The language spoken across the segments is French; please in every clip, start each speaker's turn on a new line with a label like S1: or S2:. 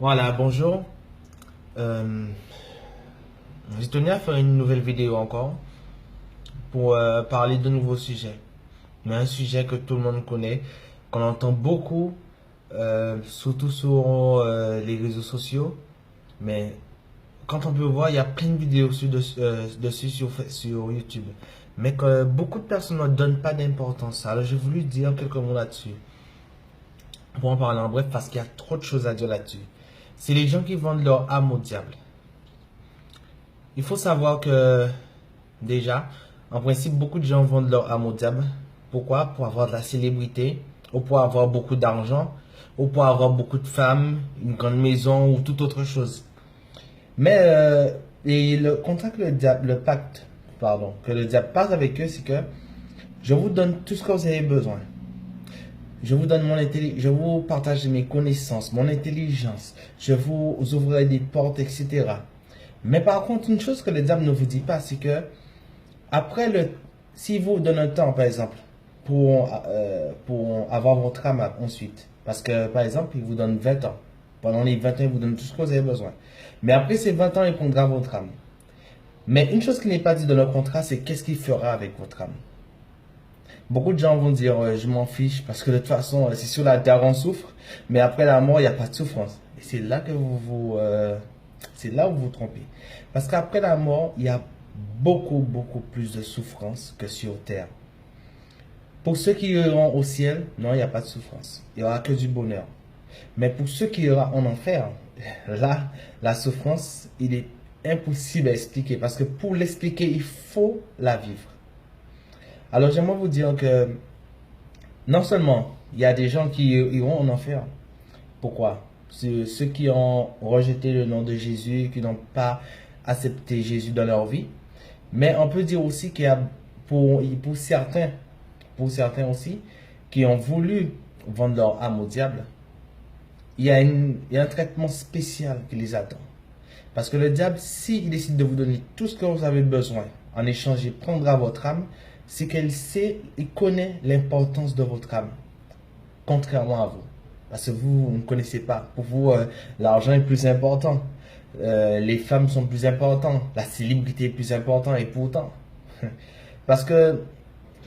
S1: Voilà, bonjour. Euh, j'ai tenu à faire une nouvelle vidéo encore pour parler de nouveaux sujets. Mais un sujet que tout le monde connaît, qu'on entend beaucoup, surtout sur les réseaux sociaux. Mais quand on peut voir, il y a plein de vidéos dessus sur YouTube. Mais que beaucoup de personnes ne donnent pas d'importance. Alors j'ai voulu dire quelques mots là-dessus. Pour en parler en bref, parce qu'il y a trop de choses à dire là-dessus. C'est les gens qui vendent leur âme au diable. Il faut savoir que déjà, en principe, beaucoup de gens vendent leur âme au diable. Pourquoi? Pour avoir de la célébrité, ou pour avoir beaucoup d'argent, ou pour avoir beaucoup de femmes, une grande maison ou toute autre chose. Mais et le contrat que le diable, le pacte, pardon, que le diable passe avec eux, c'est que je vous donne tout ce que vous avez besoin. Je vous donne mon intelligence, je vous partage mes connaissances, mon intelligence. Je vous ouvrirai des portes, etc. Mais par contre, une chose que le diable ne vous dit pas, c'est que après s'il vous donne un temps, par exemple, pour avoir votre âme ensuite, parce que par exemple, il vous donne 20 ans. Pendant les 20 ans, il vous donne tout ce que vous avez besoin. Mais après ces 20 ans, il prendra votre âme. Mais une chose qui n'est pas dit dans le contrat, c'est qu'est-ce qu'il fera avec votre âme. Beaucoup de gens vont dire, je m'en fiche, parce que de toute façon, c'est sur la terre on souffre, mais après la mort, il n'y a pas de souffrance. Et c'est là que c'est là où vous vous trompez. Parce qu'après la mort, il y a beaucoup, beaucoup plus de souffrance que sur terre. Pour ceux qui iront au ciel, non, il n'y a pas de souffrance. Il n'y aura que du bonheur. Mais pour ceux qui iront en enfer, là, la souffrance, il est impossible à expliquer. Parce que pour l'expliquer, il faut la vivre. Alors j'aimerais vous dire que non seulement il y a des gens qui iront en enfer. Pourquoi? Ceux qui ont rejeté le nom de Jésus, qui n'ont pas accepté Jésus dans leur vie. Mais on peut dire aussi qu'il y a pour certains aussi, qui ont voulu vendre leur âme au diable, il y a un traitement spécial qui les attend. Parce que le diable, s'il décide de vous donner tout ce que vous avez besoin, en échange, il prendra votre âme, c'est qu'il sait, il connaît l'importance de votre âme, contrairement à vous. Parce que vous ne connaissez pas. Pour vous, l'argent est plus important. Les femmes sont plus importantes. La célébrité est plus importante. Et pourtant, parce que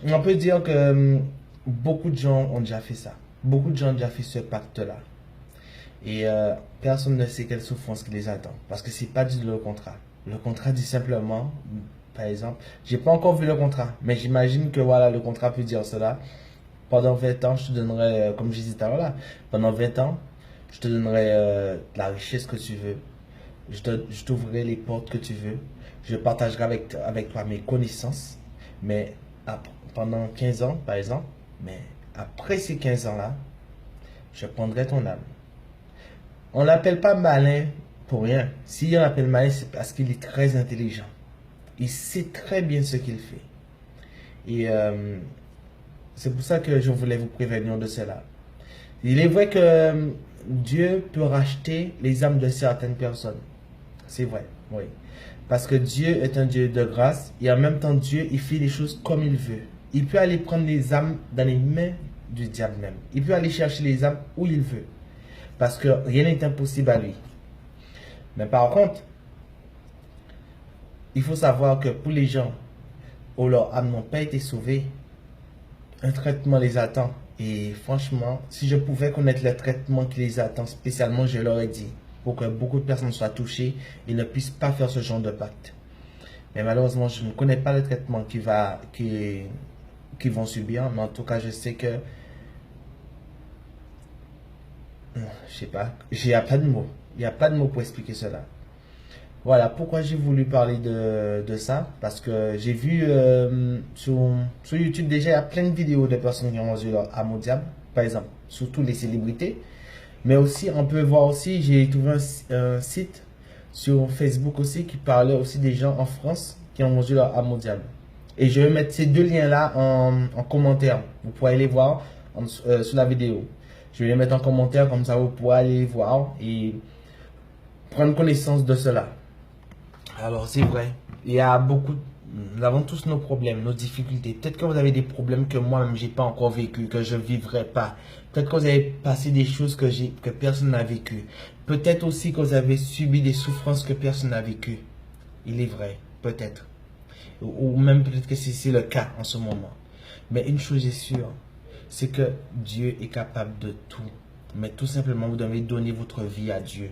S1: on peut dire que beaucoup de gens ont déjà fait ça. Beaucoup de gens ont déjà fait ce pacte-là. Et personne ne sait quelle souffrance qui les attend. Parce que c'est pas dit dans le contrat. Le contrat dit simplement, par exemple, j'ai pas encore vu le contrat, mais j'imagine que voilà, le contrat peut dire cela. Pendant 20 ans, je te donnerai, comme je disais tout à l'heure là, pendant 20 ans, je te donnerai la richesse que tu veux. Je t'ouvrirai les portes que tu veux. Je partagerai avec toi mes connaissances. Mais pendant 15 ans, par exemple, mais après ces 15 ans-là, je prendrai ton âme. On l'appelle pas malin pour rien. Si on l'appelle malin, c'est parce qu'il est très intelligent. Il sait très bien ce qu'il fait. Et c'est pour ça que je voulais vous prévenir de cela. Il est vrai que Dieu peut racheter les âmes de certaines personnes. C'est vrai, oui. Parce que Dieu est un Dieu de grâce et en même temps Dieu, il fait les choses comme il veut. Il peut aller prendre les âmes dans les mains du diable même. Il peut aller chercher les âmes où il veut. Parce que rien n'est impossible à lui. Mais par contre, il faut savoir que pour les gens où leurs âmes n'ont pas été sauvées, un traitement les attend. Et franchement, si je pouvais connaître le traitement qui les attend spécialement, je l'aurais dit. Pour que beaucoup de personnes soient touchées et ne puissent pas faire ce genre de pacte. Mais malheureusement, je ne connais pas le traitement qu'ils vont subir. Mais en tout cas, je sais que... Je sais pas. Il n'y a pas de mots. Il n'y a pas de mots pour expliquer cela. Voilà pourquoi j'ai voulu parler de ça. Parce que j'ai vu sur YouTube déjà, il y a plein de vidéos de personnes qui ont vendu leur âme au diable. Par exemple, surtout les célébrités. Mais aussi, on peut voir aussi, j'ai trouvé un site sur Facebook aussi qui parlait aussi des gens en France qui ont vendu leur âme au diable. Et je vais mettre ces deux liens-là en commentaire. Vous pourrez les voir sous la vidéo. Je vais les mettre en commentaire, comme ça vous pourrez aller voir et prendre connaissance de cela. Alors c'est vrai, il y a beaucoup, nous avons tous nos problèmes, nos difficultés. Peut-être que vous avez des problèmes que moi-même j'ai pas encore vécu, que je vivrai pas. Peut-être que vous avez passé des choses que personne n'a vécues. Peut-être aussi que vous avez subi des souffrances que personne n'a vécues. Il est vrai, peut-être. Ou même peut-être que c'est le cas en ce moment. Mais une chose est sûre, c'est que Dieu est capable de tout. Mais tout simplement, vous devez donner votre vie à Dieu.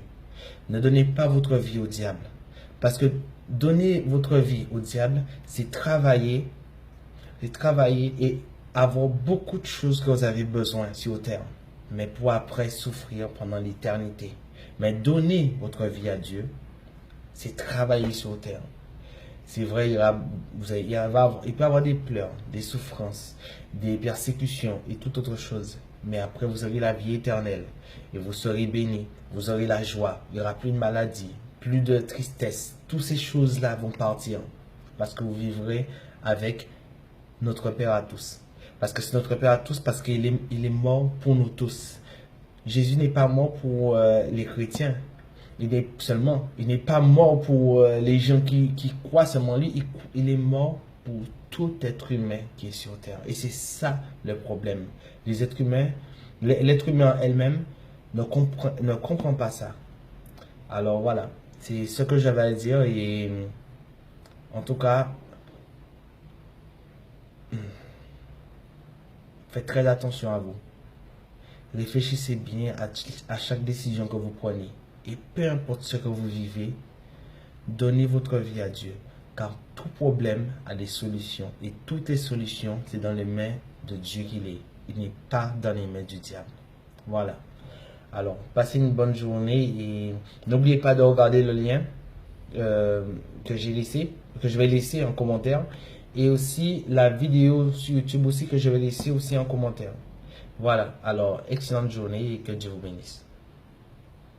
S1: Ne donnez pas votre vie au diable. Parce que donner votre vie au diable, c'est travailler et avoir beaucoup de choses que vous avez besoin sur terre. Mais pour après souffrir pendant l'éternité. Mais donner votre vie à Dieu, c'est travailler sur terre. C'est vrai, il peut y avoir des pleurs, des souffrances, des persécutions et toute autre chose. Mais après, vous aurez la vie éternelle et vous serez bénis. Vous aurez la joie. Il n'y aura plus de maladie, plus de tristesse. Toutes ces choses-là vont partir parce que vous vivrez avec notre Père à tous. Parce que c'est notre Père à tous, parce qu'il est mort pour nous tous. Jésus n'est pas mort pour les chrétiens. Il n'est pas mort pour les gens qui croient seulement lui. Il est mort pour tout être humain qui est sur terre. Et c'est ça le problème. Les êtres humains, l'être humain elle-même ne comprend pas ça. Alors voilà, c'est ce que j'avais à dire. Et en tout cas, faites très attention à vous. Réfléchissez bien à chaque décision que vous prenez. Et peu importe ce que vous vivez, donnez votre vie à Dieu. Car tout problème a des solutions. Et toutes les solutions, c'est dans les mains de Dieu qu'il est. Il n'est pas dans les mains du diable. Voilà. Alors, passez une bonne journée et n'oubliez pas de regarder le lien que je vais laisser en commentaire. Et aussi la vidéo sur YouTube aussi que je vais laisser aussi en commentaire. Voilà. Alors, excellente journée et que Dieu vous bénisse.